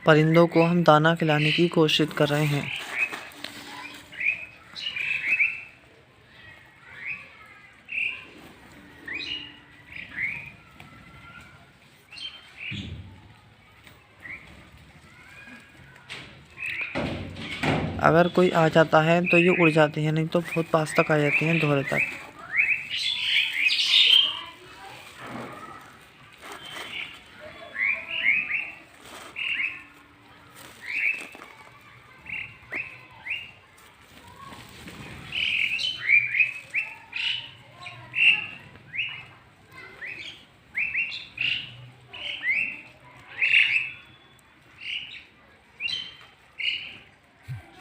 परिंदों को हम दाना खिलाने की कोशिश कर रहे हैं। अगर कोई आ जाता है तो ये उड़ जाती है, नहीं तो बहुत पास तक आ जाती हैं, दोहरे तक।